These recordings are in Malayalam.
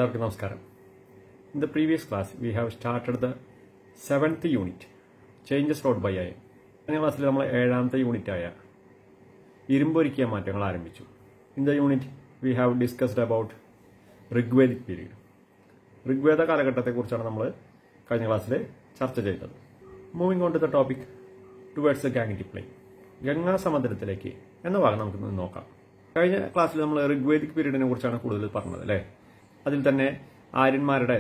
എല്ലാവർക്കും നമസ്കാരം. In the previous class, we have started the 7th unit, Changes Wrought by Iron. കഴിഞ്ഞ ക്ലാസ്സിൽ നമ്മൾ 7ാമത്തെ യൂണിറ്റായ ഇരുമ്പൊരുക്കിയ മാറ്റങ്ങൾ ആരംഭിച്ചു. In the unit, we have discussed about Rigvedic period. Rigveda കാലഘട്ടത്തെക്കുറിച്ചാണ് നമ്മൾ കഴിഞ്ഞ ക്ലാസ്സിൽ ചർച്ച ചെയ്തത്. Moving on to the topic towards the Gangetic plain, Ganga സമതലത്തിലേക്ക് എന്ന ഭാഗം നമുക്ക് നോക്കാം. കഴിഞ്ഞ ക്ലാസ്സിൽ നമ്മൾ ഋഗ്വേദിക് പീരീഡിനെ കുറിച്ചാണ് കൂടുതൽ പറഞ്ഞത് അല്ലേ. അതിൽ തന്നെ ആര്യന്മാരുടെ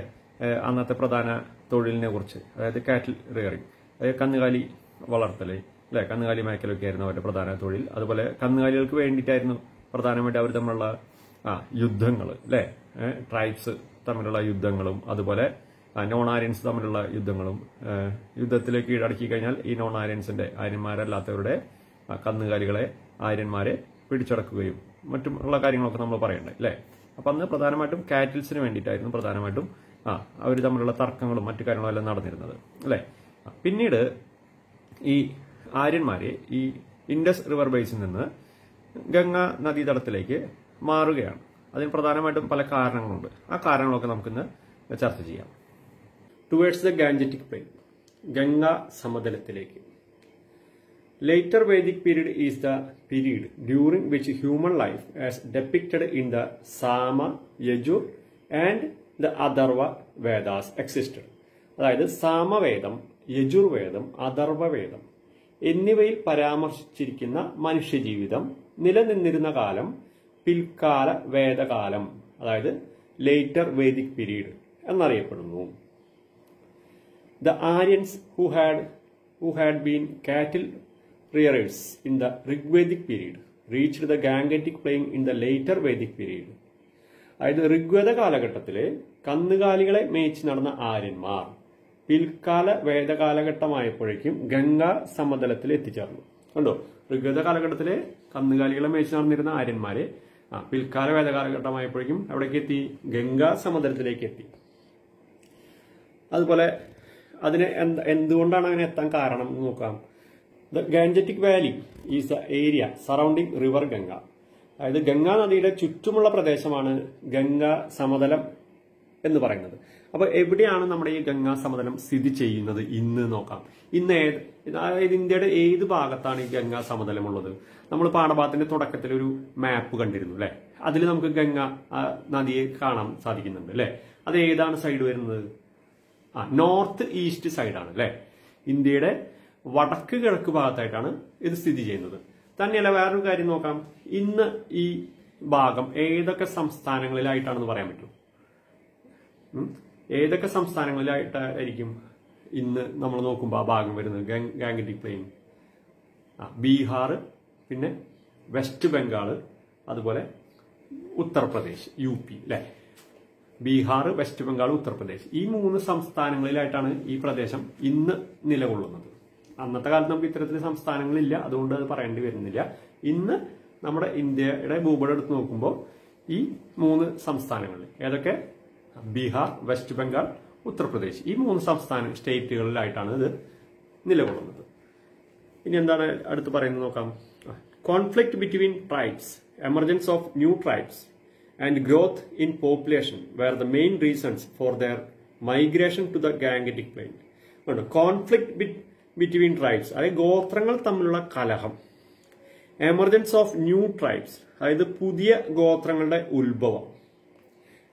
അന്നത്തെ പ്രധാന തൊഴിലിനെ കുറിച്ച്, അതായത് കാറ്റിൽ റിയറിംഗ്, അതായത് കന്നുകാലി വളർത്തൽ അല്ലെ, കന്നുകാലി മേക്കലൊക്കെ ആയിരുന്നു അവരുടെ പ്രധാന തൊഴിൽ. അതുപോലെ കന്നുകാലികൾക്ക് വേണ്ടിയിട്ടായിരുന്നു പ്രധാനമായിട്ട് അവർ തമ്മിലുള്ള യുദ്ധങ്ങൾ അല്ലെ, ട്രൈബ്സ് തമ്മിലുള്ള യുദ്ധങ്ങളും അതുപോലെ നോൺ ആര്യൻസ് തമ്മിലുള്ള യുദ്ധങ്ങളും. യുദ്ധത്തിലേക്ക് കീഴടക്കി കഴിഞ്ഞാൽ ഈ നോൺ ആര്യൻസിന്റെ, ആര്യന്മാരല്ലാത്തവരുടെ കന്നുകാലികളെ ആര്യന്മാരെ പിടിച്ചടക്കുകയും മറ്റുള്ള കാര്യങ്ങളൊക്കെ നമ്മൾ പറയണ്ടേ അല്ലേ. അപ്പൊ അന്ന് പ്രധാനമായിട്ടും കാറ്റിൽസിന് വേണ്ടിയിട്ടായിരുന്നു പ്രധാനമായിട്ടും അവർ തമ്മിലുള്ള തർക്കങ്ങളും മറ്റു കാര്യങ്ങളും എല്ലാം നടന്നിരുന്നത് അല്ലേ. പിന്നീട് ഈ ആര്യന്മാരെ ഈ ഇൻഡസ് റിവർ ബേസിൽ നിന്ന് ഗംഗാ നദീതടത്തിലേക്ക് മാറുകയാണ്. അതിന് പ്രധാനമായിട്ടും പല കാരണങ്ങളുണ്ട്. ആ കാരണങ്ങളൊക്കെ നമുക്കിന്ന് ചർച്ച ചെയ്യാം. Towards the Gangetic plain, Ganga സമതലത്തിലേക്ക്. Later Vedic period is the period during which human life as depicted in the Sama, Yajur and the Atharva Vedas existed. അതായത് സാമവേദം, യജുർവേദം, അഥർവവേദം എന്നിവയിൽ പരാമർശിച്ചിരിക്കുന്ന മനുഷ്യജീവിതം നിലനിന്നിരുന്ന കാലം പിൽക്കാല വേദകാലം, അതായത് ലേറ്റർ വേദിക് പീരീഡ് എന്നറിയപ്പെടുന്നു. The Aryans who had been cattle rearers in the Rigvedic period reached the Gangetic plain in the later Vedic period. അതായത് ഋഗ്വേദ കാലഘട്ടത്തിലെ കന്നുകാലികളെ മേയിച്ച് നടന്ന ആര്യന്മാർ പിൽക്കാല വേദകാലഘട്ടമായപ്പോഴേക്കും ഗംഗാ സമതലത്തിൽ എത്തിച്ചേർന്നു. കണ്ടോ, ഋഗ്വേദ കാലഘട്ടത്തിലെ കന്നുകാലികളെ മേയിച്ച് നടന്നിരുന്ന ആര്യന്മാരെ പിൽക്കാല വേദകാലഘട്ടമായപ്പോഴേക്കും എവിടേക്ക് എത്തി? ഗംഗാ സമതലത്തിലേക്ക് എത്തി. അതുപോലെ അതിന് എന്തുകൊണ്ടാണ് അങ്ങനെ എത്താൻ കാരണം എന്ന് നോക്കാം. The Gangetic Valley is the area surrounding River Ganga. അതായത് ഗംഗാ നദിയുടെ ചുറ്റുമുള്ള പ്രദേശമാണ് ഗംഗാ സമതലം എന്ന് പറയുന്നത്. അപ്പൊ എവിടെയാണ് നമ്മുടെ ഈ ഗംഗാ സമതലം സ്ഥിതി ചെയ്യുന്നത് ഇന്ന് നോക്കാം. ഇന്ന് അതായത് ഇന്ത്യയുടെ ഏത് ഭാഗത്താണ് ഈ ഗംഗാ സമതലം ഉള്ളത്? നമ്മൾ പാഠഭാഗത്തിന്റെ തുടക്കത്തിൽ ഒരു മാപ്പ് കണ്ടിരുന്നു അല്ലെ. അതിൽ നമുക്ക് ഗംഗാ നദിയെ കാണാൻ സാധിക്കുന്നുണ്ട് അല്ലെ. അത് ഏതാണ് സൈഡ് വരുന്നത്? നോർത്ത് ഈസ്റ്റ് സൈഡാണ് അല്ലെ. ഇന്ത്യയുടെ വടക്ക് കിഴക്ക് ഭാഗത്തായിട്ടാണ് ഇത് സ്ഥിതി ചെയ്യുന്നത്. തന്നെയല്ല, വേറൊരു കാര്യം നോക്കാം. ഇന്ന് ഈ ഭാഗം ഏതൊക്കെ സംസ്ഥാനങ്ങളിലായിട്ടാണെന്ന് പറയാൻ പറ്റും? ഏതൊക്കെ സംസ്ഥാനങ്ങളിലായിട്ടായിരിക്കും ഇന്ന് നമ്മൾ നോക്കുമ്പോൾ ആ ഭാഗം വരുന്നത്? ഗാംഗറ്റിക് പ്ലെയിൻ, ബീഹാർ, പിന്നെ വെസ്റ്റ് ബംഗാൾ, അതുപോലെ ഉത്തർപ്രദേശ്, UP അല്ലെ. ബീഹാർ, വെസ്റ്റ് ബംഗാൾ, ഉത്തർപ്രദേശ്, ഈ 3 സംസ്ഥാനങ്ങളിലായിട്ടാണ് ഈ പ്രദേശം ഇന്ന് നിലകൊള്ളുന്നത്. അന്നത്തെ കാലത്ത് നമുക്ക് ഇത്തരത്തിൽ സംസ്ഥാനങ്ങളില്ല, അതുകൊണ്ട് അത് പറയേണ്ടി വരുന്നില്ല. ഇന്ന് നമ്മുടെ ഇന്ത്യയുടെ ഭൂപടം എടുത്ത് നോക്കുമ്പോൾ ഈ 3 സംസ്ഥാനങ്ങളിൽ ഏതൊക്കെ? ബീഹാർ, വെസ്റ്റ് ബംഗാൾ, ഉത്തർപ്രദേശ്, ഈ 3 സ്റ്റേറ്റുകളിലായിട്ടാണ് ഇത് നിലകൊള്ളുന്നത്. ഇനി എന്താണ് അടുത്ത് പറയുന്നത് നോക്കാം. Conflict between tribes, emergence of new tribes and growth in population where the main reasons for their migration to the Gangetic plain. Conflict between tribes, അതായത് ഗോത്രങ്ങൾ തമ്മിലുള്ള കലഹം. എമർജൻസ് ഓഫ് ന്യൂ ട്രൈബ്സ്, അതായത് പുതിയ ഗോത്രങ്ങളുടെ ഉത്ഭവം.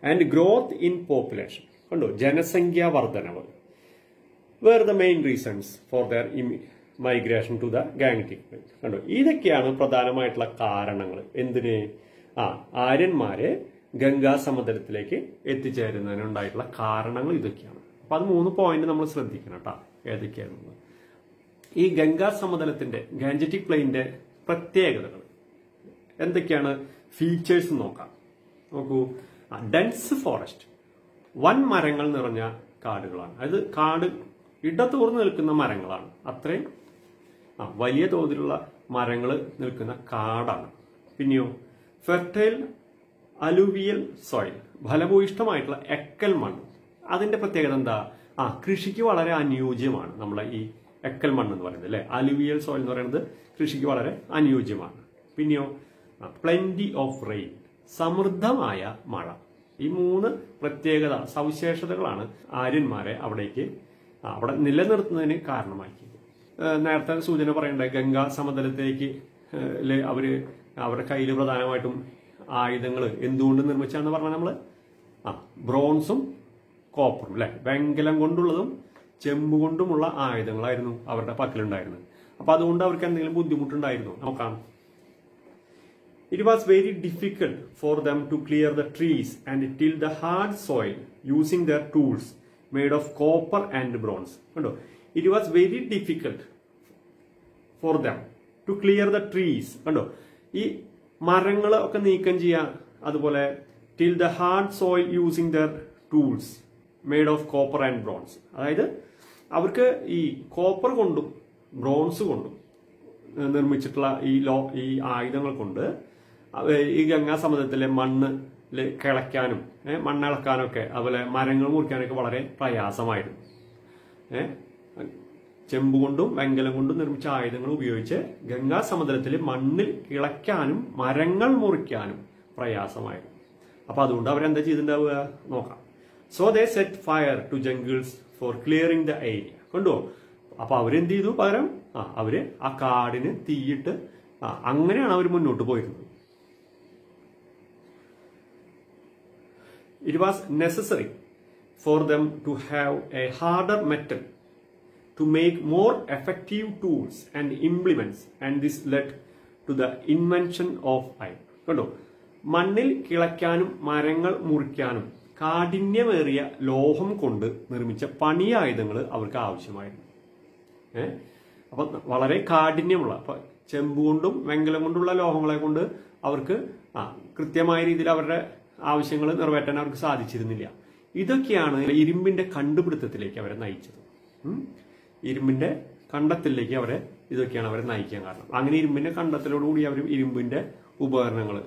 ആൻഡ് ഗ്രോത്ത് ഇൻ പോപ്പുലേഷൻ, കണ്ടോ, ജനസംഖ്യാ വർധനവ്. Where the main reasons for their migration to the Gangetic plain. കണ്ടോ, ഇതൊക്കെയാണ് പ്രധാനമായിട്ടുള്ള കാരണങ്ങൾ. എന്തിന്? ആര്യന്മാരെ ഗംഗാ സമതലത്തിലേക്ക് എത്തിച്ചേരുന്നതിനുണ്ടായിട്ടുള്ള കാരണങ്ങൾ ഇതൊക്കെയാണ്. അപ്പൊ അത് 3 പോയിന്റ് നമ്മൾ ശ്രദ്ധിക്കണം കേട്ടോ, ഏതൊക്കെയാണെന്ന്. ഈ ഗംഗാ സമതലത്തിന്റെ, ഗാംഗറ്റിക് പ്ലെയിന്റെ പ്രത്യേകതകൾ എന്തൊക്കെയാണ്? ഫീച്ചേഴ്സ് നോക്കാം. നോക്കൂ. ഡെൻസ് ഫോറസ്റ്റ്, വൻ മരങ്ങൾ നിറഞ്ഞ കാടുകളാണ്. അതായത് കാട് ഇടതൂർന്ന് നിൽക്കുന്ന മരങ്ങളാണ്. അത്രയും വലിയ തോതിലുള്ള മരങ്ങൾ നിൽക്കുന്ന കാടാണ്. പിന്നെയോ ഫെർട്ടൈൽ അലൂവിയൽ സോയിൽ, ഫലഭൂയിഷ്ടമായിട്ടുള്ള എക്കൽ മണ്ണ്. അതിന്റെ പ്രത്യേകത എന്താ? കൃഷിക്ക് വളരെ അനുയോജ്യമാണ് നമ്മളെ ഈ എക്കൽ മണ്ണ് എന്ന് പറയുന്നത് അല്ലെ. അലുവിയൽ സോയിൽ എന്ന് പറയുന്നത് കൃഷിക്ക് വളരെ അനുയോജ്യമാണ്. പിന്നെയോ പ്ലെന്റി ഓഫ് റെയിൻ, സമൃദ്ധമായ മഴ. ഈ 3 പ്രത്യേകത സവിശേഷതകളാണ് ആര്യന്മാരെ അവിടെ നിലനിർത്തുന്നതിന് കാരണമാക്കിയത്. നേരത്തെ സൂചന പറയണ്ടേ, ഗംഗാ സമതലത്തേക്ക് അവരുടെ കയ്യിൽ പ്രധാനമായിട്ടും ആയുധങ്ങൾ എന്തുകൊണ്ട് നിർമ്മിച്ചാന്ന് പറഞ്ഞാൽ നമ്മള് ബ്രോൺസും കോപ്പറും അല്ലെ, വെങ്കലം കൊണ്ടുള്ളതും ചെമ്പ് കൊണ്ടുമുള്ള ആയുധങ്ങളായിരുന്നു അവരുടെ പക്കലുണ്ടായിരുന്നത്. അപ്പൊ അതുകൊണ്ട് അവർക്ക് എന്തെങ്കിലും ബുദ്ധിമുട്ടുണ്ടായിരുന്നു നോക്കാം. It was very difficult for them to clear the trees and till the hard soil using their tools made of copper and bronze. കണ്ടോ, it was very difficult for them to clear the trees. കണ്ടോ, ഈ മരങ്ങൾ ഒക്കെ നീക്കം ചെയ്യാൻ, അതുപോലെ till the hard soil using their tools made of copper and bronze. അതായത് അവർക്ക് ഈ കോപ്പർ കൊണ്ടും ബ്രോൺസ് കൊണ്ടും നിർമ്മിച്ചിട്ടുള്ള ഈ ആയുധങ്ങൾ കൊണ്ട് ഈ ഗംഗാ സമതലത്തിലെ മണ്ണ് കിളയ്ക്കാനും മണ്ണിളക്കാനും ഒക്കെ, അതുപോലെ മരങ്ങൾ മുറിക്കാനൊക്കെ വളരെ പ്രയാസമായിരുന്നു. ചെമ്പ് കൊണ്ടും വെങ്കലം കൊണ്ടും നിർമ്മിച്ച ആയുധങ്ങൾ ഉപയോഗിച്ച് ഗംഗാ സമതലത്തിൽ മണ്ണിൽ കിളയ്ക്കാനും മരങ്ങൾ മുറിക്കാനും പ്രയാസമായിരുന്നു. അപ്പൊ അതുകൊണ്ട് അവരെന്താ ചെയ്തിട്ടുണ്ടാവുക നോക്കാം. So they set fire to jungles for clearing the area. കണ്ടോ, അപ്പൊ അവരെന്ത് ചെയ്തു, പകരം അവര് ആ കാടിന് തീയിട്ട് അങ്ങനെയാണ് അവർ മുന്നോട്ട് പോയിരുന്നത്. It was necessary for them to have a harder metal to make more effective tools and implements, and this led to the invention of iron. കണ്ടോ, മണ്ണിൽ കിളയ്ക്കാനും മരങ്ങൾ മുറിക്കാനും കാഠിന്യമേറിയ ലോഹം കൊണ്ട് നിർമ്മിച്ച പണിയായുധങ്ങൾ അവർക്ക് ആവശ്യമായിരുന്നു. അപ്പൊ വളരെ കാഠിന്യമുള്ള, അപ്പൊ ചെമ്പ് കൊണ്ടും വെങ്കലം കൊണ്ടുള്ള ലോഹങ്ങളെ കൊണ്ട് അവർക്ക് കൃത്യമായ രീതിയിൽ അവരുടെ ആവശ്യങ്ങൾ നിറവേറ്റാൻ അവർക്ക് സാധിച്ചിരുന്നില്ല. ഇതൊക്കെയാണ് ഇരുമ്പിന്റെ കണ്ടുപിടുത്തത്തിലേക്ക് അവരെ നയിച്ചത്. ഇരുമ്പിന്റെ കണ്ടെത്തലിലേക്ക് ഇതൊക്കെയാണ് അവരെ നയിക്കാൻ കാരണം. അങ്ങനെ ഇരുമ്പിന്റെ കണ്ടെത്തലോടുകൂടി അവർ ഇരുമ്പിന്റെ ഉപകരണങ്ങൾ,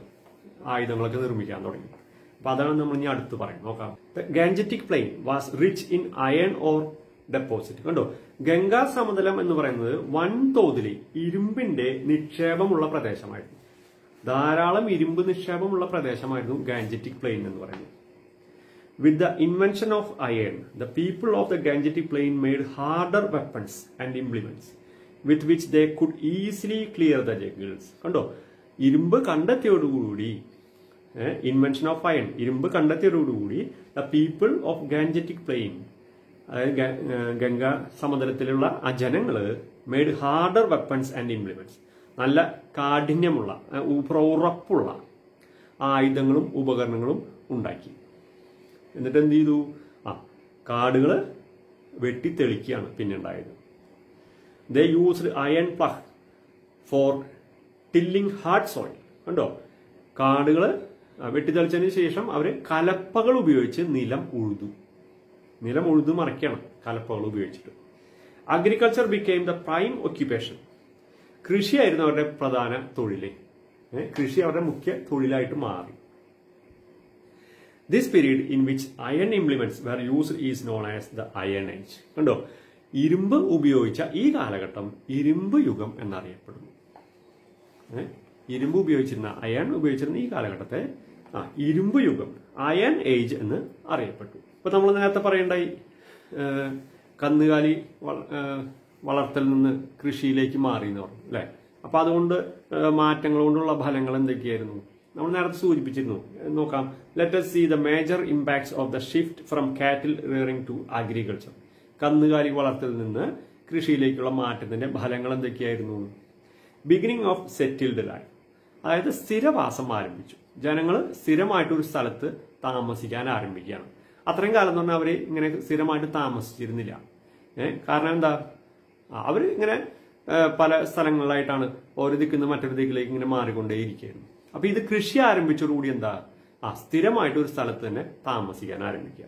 ആയുധങ്ങളൊക്കെ നിർമ്മിക്കാൻ തുടങ്ങി. അപ്പൊ അതാണ് നമ്മൾ ഇനി അടുത്ത് പറയാം. നോക്കാം. Gangetic plain was rich in iron ore deposit. കണ്ടോ, ഗംഗാ സമതലം എന്ന് പറയുന്നത് വൻതോതിൽ ഇരുമ്പിന്റെ നിക്ഷേപമുള്ള പ്രദേശമായിരുന്നു. ധാരാളം ഇരുമ്പ് നിക്ഷേപമുള്ള പ്രദേശമായിരുന്നു ഗാൻജറ്റിക് പ്ലെയിൻ എന്ന് പറയുന്നത്. With the invention of iron, the people of the Gangetic Plain made harder weapons and implements with which they could easily clear the jungles. കണ്ടോ, ഇരുമ്പ് കണ്ടെത്തിയോടുകൂടി, ഇൻവെൻഷൻ ഓഫ് അയൺ, ഇരുമ്പ് കണ്ടെത്തിയോടുകൂടി the people of Gangetic plain, അതായത് ഗംഗാ സമതലത്തിലുള്ള ആ ജനങ്ങള് made harder weapons and implements, നല്ല കാഠിന്യമുള്ള ഉറപ്പുള്ള ആയുധങ്ങളും ഉപകരണങ്ങളും ഉണ്ടാക്കി. എന്നിട്ട് എന്ത് ചെയ്തു, കാടുകള് വെട്ടിത്തെളിക്കുകയാണ് പിന്നെ ഉണ്ടായത്. They used iron plough for tilling hard soil. കണ്ടോ, കാടുകള് വെട്ടിത്തെളിച്ചതിന് ശേഷം അവര് കലപ്പകൾ ഉപയോഗിച്ച് നിലം ഉഴുതു മറിക്കണം കലപ്പകൾ ഉപയോഗിച്ചിട്ട്. Agriculture became the prime occupation. കൃഷിയായിരുന്നു അവരുടെ പ്രധാന തൊഴില്. കൃഷി അവരുടെ മുഖ്യ തൊഴിലായിട്ട് മാറി. This period in which iron implements were used is known as the Iron Age. കണ്ടോ, ഇരുമ്പ് ഉപയോഗിച്ച ഈ കാലഘട്ടം ഇരുമ്പ് യുഗം എന്നറിയപ്പെടുന്നു. ഇരുമ്പ് ഉപയോഗിച്ചിരുന്ന, അയൺ ഉപയോഗിച്ചിരുന്ന ഈ കാലഘട്ടത്തെ ഇരുമ്പ് യുഗം, അയൺ ഏജ് എന്ന് അറിയപ്പെട്ടു. ഇപ്പൊ നമ്മൾ നേരത്തെ പറയണ്ടായി, കന്നുകാലി വളർത്തൽ നിന്ന് കൃഷിയിലേക്ക് മാറി എന്ന് പറഞ്ഞു അല്ലെ. അപ്പൊ അതുകൊണ്ട് മാറ്റങ്ങൾ കൊണ്ടുള്ള ഫലങ്ങൾ എന്തൊക്കെയായിരുന്നു നമ്മൾ നേരത്തെ സൂചിപ്പിച്ചിരുന്നു. നോക്കാം. Let us see the major impacts of the shift from cattle rearing to agriculture. കന്നുകാലി വളർത്തലിൽ നിന്ന് കൃഷിയിലേക്കുള്ള മാറ്റത്തിന്റെ ഫലങ്ങൾ എന്തൊക്കെയായിരുന്നു? ബിഗിനിങ് ഓഫ് സെറ്റിൽഡ് ലൈഫ്, അതായത് സ്ഥിരവാസം ആരംഭിച്ചു. ജനങ്ങൾ സ്ഥിരമായിട്ടൊരു സ്ഥലത്ത് താമസിക്കാൻ ആരംഭിക്കുകയാണ്. അത്രയും കാലം എന്ന് പറഞ്ഞാൽ അവര് ഇങ്ങനെ സ്ഥിരമായിട്ട് താമസിച്ചിരുന്നില്ല. കാരണം എന്താ, അവര് ഇങ്ങനെ പല സ്ഥലങ്ങളിലായിട്ടാണ് ഓരോ ദിക്കുന്ന മറ്റൊരു ദിക്കിലേക്ക് ഇങ്ങനെ മാറിക്കൊണ്ടേയിരിക്കുകയായിരുന്നു. അപ്പൊ ഇത് കൃഷി ആരംഭിച്ചതോടുകൂടി എന്താ, സ്ഥിരമായിട്ട് ഒരു സ്ഥലത്ത് തന്നെ താമസിക്കാൻ ആരംഭിക്കുക.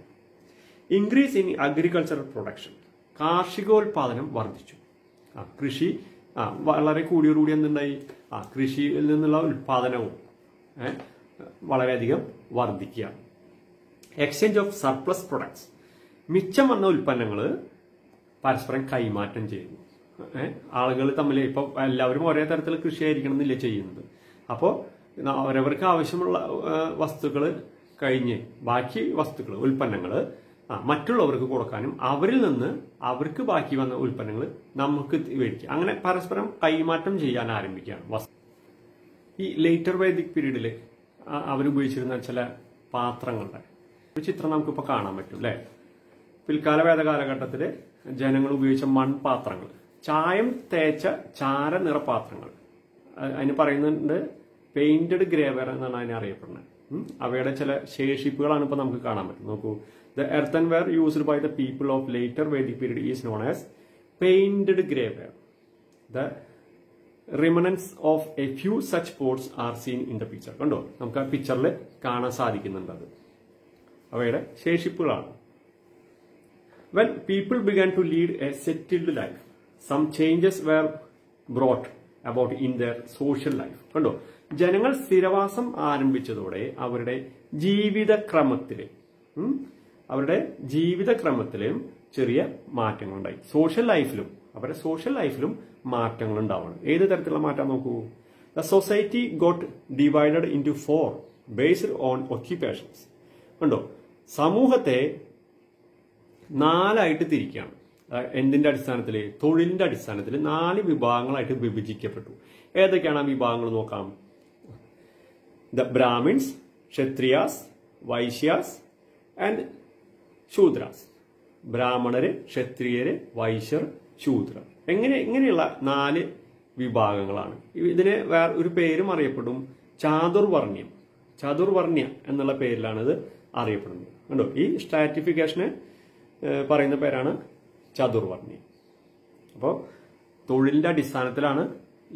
ഇൻക്രീസ് ഇൻ അഗ്രികൾച്ചറൽ പ്രൊഡക്ഷൻ, കാർഷികോൽപാദനം വർദ്ധിച്ചു. കൃഷി വളരെ കൂടിയോടുകൂടി എന്തുണ്ടായി, കൃഷിയിൽ നിന്നുള്ള ഉൽപാദനവും വളരെയധികം വർദ്ധിക്കുക. എക്സ്ചേഞ്ച് ഓഫ് സർപ്ലസ് പ്രൊഡക്ട്സ്, മിച്ചം വന്ന ഉൽപ്പന്നങ്ങൾ പരസ്പരം കൈമാറ്റം ചെയ്യുന്നു. ആളുകൾ തമ്മിൽ ഇപ്പൊ എല്ലാവരും ഒരേ തരത്തിൽ കൃഷിയായിരിക്കണം എന്നില്ല ചെയ്യുന്നത്. അപ്പോൾ അവരവർക്ക് ആവശ്യമുള്ള വസ്തുക്കൾ കഴിഞ്ഞ് ബാക്കി വസ്തുക്കൾ ഉൽപ്പന്നങ്ങൾ മറ്റുള്ളവർക്ക് കൊടുക്കാനും അവരിൽ നിന്ന് അവർക്ക് ബാക്കി വന്ന ഉൽപ്പന്നങ്ങൾ നമുക്ക് മേടിക്കുക, അങ്ങനെ പരസ്പരം കൈമാറ്റം ചെയ്യാൻ ആരംഭിക്കുകയാണ്. ഈ ലേറ്റർ വൈദിക് പീരീഡിൽ അവരുപയോഗിച്ചിരുന്ന ചില പാത്രങ്ങളുടെ ഒരു ചിത്രം നമുക്കിപ്പോൾ കാണാൻ പറ്റും അല്ലേ. പിൽക്കാല വേദ കാലഘട്ടത്തിൽ ജനങ്ങൾ ഉപയോഗിച്ച മൺപാത്രങ്ങൾ, ചായം തേച്ച ചാര നിറപാത്രങ്ങൾ, അതിന് പറയുന്നുണ്ട് പെയിന്റഡ് ഗ്രേവർ എന്നാണ് അതിനെ അറിയപ്പെടുന്നത്. അവയുടെ ചില ശേഷിപ്പുകളാണ് ഇപ്പോൾ നമുക്ക് കാണാൻ പറ്റും. നോക്കൂ, the earthenware used by the people of later Vedic period is known as painted graveware. The remnants of a few such pots are seen in the picture. കണ്ടോ, നമുക്ക് ആ പിക്ചറിൽ കാണാൻ സാധിക്കുന്നുണ്ട്. അത് അവയുടെ ശേഷിപ്പുകളാണ്. When people began to lead a settled life, some changes were brought about in their social life. കണ്ടോ, ജനങ്ങൾ സ്ഥിരവാസം ആരംഭിച്ചതോടെ അവരുടെ ജീവിതക്രമത്തിലും ചെറിയ മാറ്റങ്ങളുണ്ടായി. അവരുടെ സോഷ്യൽ ലൈഫിലും മാറ്റങ്ങൾ ഉണ്ടാവണം. ഏത് തരത്തിലുള്ള മാറ്റം നോക്കൂ. The society got divided into 4 based on occupations. കണ്ടോ, സമൂഹത്തെ 4ആയിട്ട് തിരിക്കുകയാണ്. എന്തിന്റെ അടിസ്ഥാനത്തിൽ? തൊഴിലിന്റെ അടിസ്ഥാനത്തിൽ 4 വിഭാഗങ്ങളായിട്ട് വിഭജിക്കപ്പെട്ടു. ഏതൊക്കെയാണ് ആ വിഭാഗങ്ങൾ നോക്കാം. The Brahmins, Kshatriyas, Vaishyas and Shudras. ബ്രാഹ്മണര്, ക്ഷത്രിയര്, വൈശ്യർ, ശൂദ്രർ. ഇങ്ങനെയുള്ള 4 വിഭാഗങ്ങളാണ്. ഇതിന് വേറെ ഒരു പേരും അറിയപ്പെടും, ചാതുർവർണ്ണ്യ എന്നുള്ള പേരിലാണ് ഇത് അറിയപ്പെടുന്നത്. കണ്ടോ, ഈ സ്ട്രാറ്റിഫിക്കേഷന് പറയുന്ന പേരാണ് ചതുർവർണ്ണ്യം. അപ്പോൾ തൊഴിലിന്റെ അടിസ്ഥാനത്തിലാണ്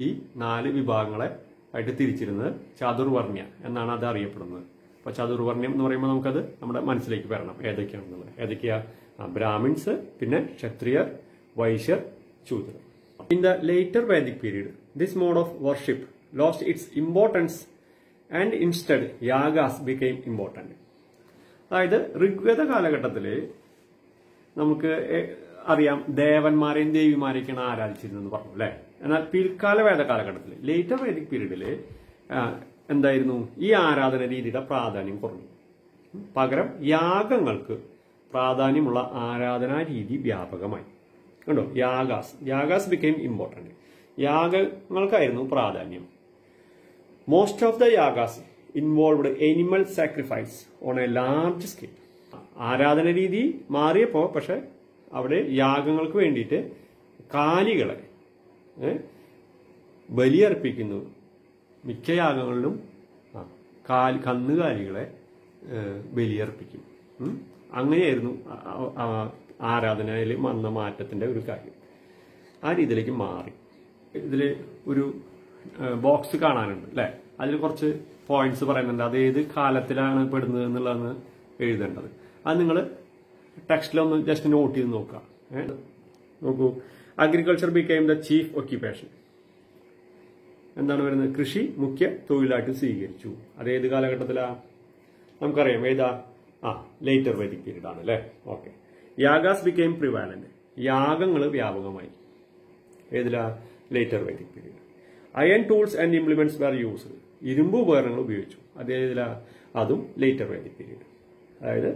ഈ 4 വിഭാഗങ്ങളെ ആയിട്ട് തിരിച്ചിരുന്നത്. ചാതുർവർണ്ണ്യ എന്നാണ് അത് അറിയപ്പെടുന്നത്. അപ്പൊ ചതുർവർണ്ണ്യം എന്ന് പറയുമ്പോൾ നമുക്കത് നമ്മുടെ മനസ്സിലേക്ക് വരണം ഏതൊക്കെയാണെന്നുള്ളത്. ഏതൊക്കെയാ? ബ്രാഹ്മിൻസ്, പിന്നെ ക്ഷത്രിയർ, വൈശ്യർ, ശൂദ്രർ. In the later Vedic period this mode of worship lost its importance and instead yagas became important. അതായത് ഋഗ്വേദ കാലഘട്ടത്തിൽ നമുക്ക് അറിയാം ദേവന്മാരെയും ദേവിമാരെയൊക്കെയാണ് ആരാധിച്ചിരുന്നത് പറഞ്ഞു അല്ലെ. എന്നാൽ പിൽക്കാല വേദ കാലഘട്ടത്തിൽ ലേറ്റർ വേദിക് പീരീഡിൽ എന്തായിരുന്നു? ഈ ആരാധന രീതിയുടെ പ്രാധാന്യം കുറഞ്ഞു. പകരം യാഗങ്ങൾക്ക് പ്രാധാന്യമുള്ള ആരാധനാ രീതി വ്യാപകമായി. കണ്ടോ, യാഗാസ് ബിക്കെയിം ഇമ്പോർട്ടന്റ്. യാഗങ്ങൾക്കായിരുന്നു പ്രാധാന്യം. Most of the yagas involved animal sacrifice on a large scale. ആരാധന രീതി മാറിയപ്പോ പക്ഷെ അവിടെ യാഗങ്ങൾക്ക് വേണ്ടിയിട്ട് കാലികളെ ബലിയർപ്പിക്കുന്നു. മിക്ക യാഗങ്ങളിലും കന്നുകാലികളെ ബലിയർപ്പിക്കും. അങ്ങനെയായിരുന്നു ആരാധനയിൽ വന്ന മാറ്റത്തിന്റെ ഒരു കാര്യം. ആ രീതിയിലേക്ക് മാറി. ഇതിൽ ഒരു ബോക്സ് കാണാനുണ്ട് അല്ലെ. അതിൽ കുറച്ച് പോയിന്റ്സ് പറയുന്നുണ്ട്. അത് ഏത് കാലത്തിലാണ് പെടുന്നത് എന്നുള്ളതാണ് എഴുതേണ്ടത്. അത് നിങ്ങൾ ടെക്സ്റ്റിലൊന്ന് ജസ്റ്റ് നോട്ട് ചെയ്ത് നോക്കുക. നോക്കൂ, agriculture became the chief occupation. എന്താണ് വരുന്നത്? കൃഷി മുഖ്യ തൊഴിലായിട്ട് സ്വീകരിച്ചു. അത് ഏത് കാലഘട്ടത്തിലാ? നമുക്കറിയാം ഏതാ? ലേറ്റർ വേദിക് പീരീഡ് ആണ് അല്ലെ. ഓക്കെ. Yagas became prevalent. യാഗങ്ങൾ വ്യാപകമായി. ഏതിലാ? Later Vedic period. Iron tools and implements were used. ഇരുമ്പ് ഉപകരണങ്ങൾ ഉപയോഗിച്ചു. അത് ഏതിലാ? അതും ലേറ്റർ വേദിക് പീരീഡ്, അതായത്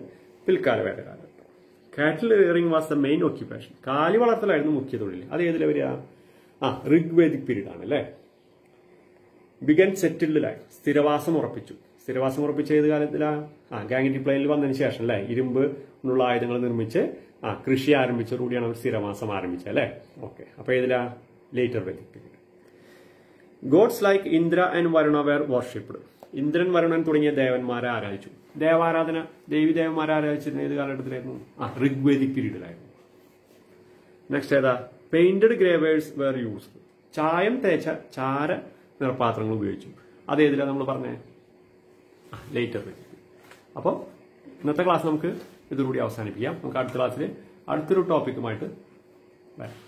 പിൽക്കാല വേദകാലം. കാറ്റിൽ rearing was the main occupation. കാലി വളർത്തലായിരുന്നു മുഖ്യ തൊഴിൽ. അത് ഏതിലെ വരിക? ഋഗ്വേദിക് പീരീഡ് ആണ് അല്ലെ. Began settled life. സ്ഥിരവാസം ഉറപ്പിച്ചു ഏത് കാലത്തിലാ? ഗാംഗറ്റിക് പ്ലെയിനിൽ വന്നതിന് ശേഷം അല്ലെ. ഇരുമ്പ് ഉള്ള ആയുധങ്ങൾ നിർമ്മിച്ച് കൃഷി ആരംഭിച്ചതോടുകൂടിയാണ് അവർ സ്ഥിരവാസം ആരംഭിച്ചത് അല്ലെ. ഓക്കെ. അപ്പൊ ഏതിലാ? Later Vedic period. Gods like Indra and Varuna were worshipped. ഇന്ദ്രൻ, വരുണൻ തുടങ്ങിയ ദേവന്മാരെ ആരാധിച്ചു. ദേവാരാധന, ദേവിദേവന്മാരെ ആരാധിച്ചിരുന്ന ഏത് കാലഘട്ടത്തിലായിരുന്നു? ഋഗ്വേദിക് പീരീഡിലായിരുന്നു. നെക്സ്റ്റ് ഏതാ? Painted greywares were used. ചായം തേച്ച ചാര നിറപാത്രങ്ങൾ ഉപയോഗിച്ചു. അത് ഏതിലാ നമ്മൾ പറഞ്ഞേ? Later Vedic. അപ്പോൾ ഇന്നത്തെ ക്ലാസ് നമുക്ക് ഇതുകൂടി അവസാനിപ്പിക്കാം. നമുക്ക് അടുത്ത ക്ലാസ്സിൽ അടുത്തൊരു ടോപ്പിക്കുമായിട്ട് വരാം.